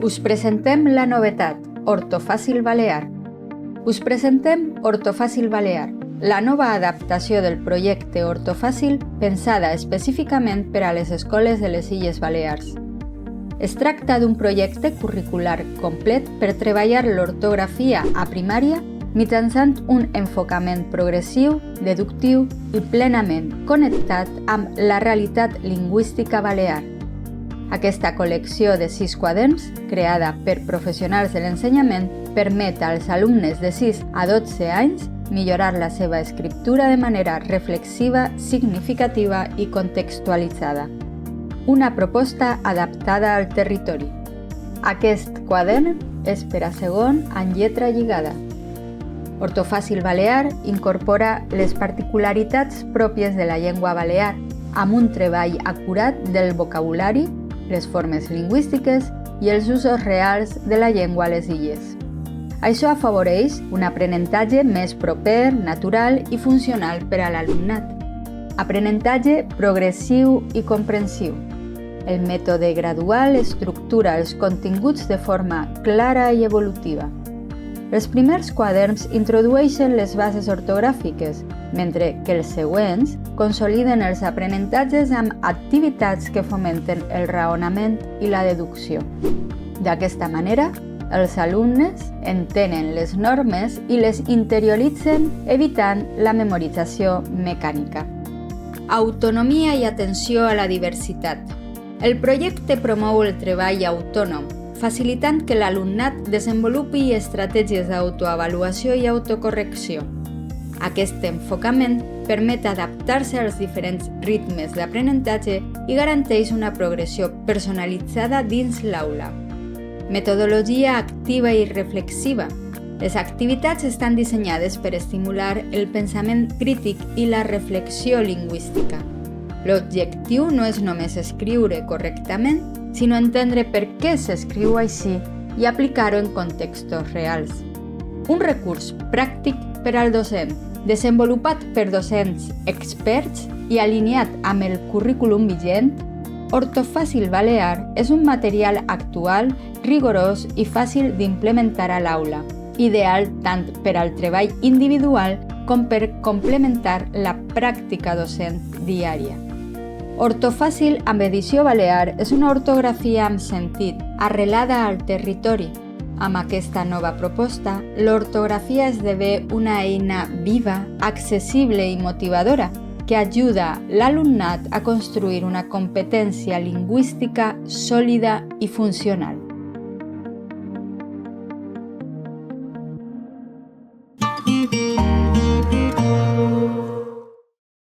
Us presentem la novetat, Ortofàcil Balear. Us presentem Ortofàcil Balear, la nova adaptació del projecte Ortofàcil pensada específicament per a les escoles de les Illes Balears. Es tracta d'un projecte curricular complet per treballar l'ortografia a primària mitjançant un enfocament progressiu, deductiu i plenament connectat amb la realitat lingüística balear. Aquesta col·lecció de 6 quaderns, creada per professionals de l'ensenyament, permet als alumnes de 6 a 12 anys millorar la seva escriptura de manera reflexiva, significativa i contextualitzada. Una proposta adaptada al territori. Aquest quadern és per a segon en lletra lligada. Ortofàcil Balear incorpora les particularitats pròpies de la llengua balear amb un treball acurat del vocabulari, les formes lingüístiques i els usos reals de la llengua a les illes. Això afavoreix un aprenentatge més proper, natural i funcional per a l'alumnat. Aprenentatge progressiu i comprensiu. El mètode gradual estructura els continguts de forma clara i evolutiva. Els primers quaderns introdueixen les bases ortogràfiques, mentre que els següents consoliden els aprenentatges amb activitats que fomenten el raonament i la deducció. D'aquesta manera, els alumnes entenen les normes i les interioritzen, evitant la memorització mecànica. Autonomia i atenció a la diversitat. El projecte promou el treball autònom, facilitant que l'alumnat desenvolupi estratègies d'autoavaluació i autocorrecció. Aquest enfocament permet adaptar-se als diferents ritmes d'aprenentatge i garanteix una progressió personalitzada dins l'aula. Metodologia activa i reflexiva. Les activitats estan dissenyades per estimular el pensament crític i la reflexió lingüística. L'objectiu no és només escriure correctament, sinó entendre per què s'escriu així i aplicar-ho en contextos reals. Un recurs pràctic per al docent, desenvolupat per docents experts i alineat amb el currículum vigent, Ortofàcil Balear és un material actual, rigorós i fàcil d'implementar a l'aula, ideal tant per al treball individual com per complementar la pràctica docent diària. Ortofàcil amb edició balear és una ortografia amb sentit, arrelada al territori. Amb aquesta nova proposta, l'ortografia esdevé una eina viva, accessible i motivadora que ajuda l'alumnat a construir una competència lingüística sòlida i funcional.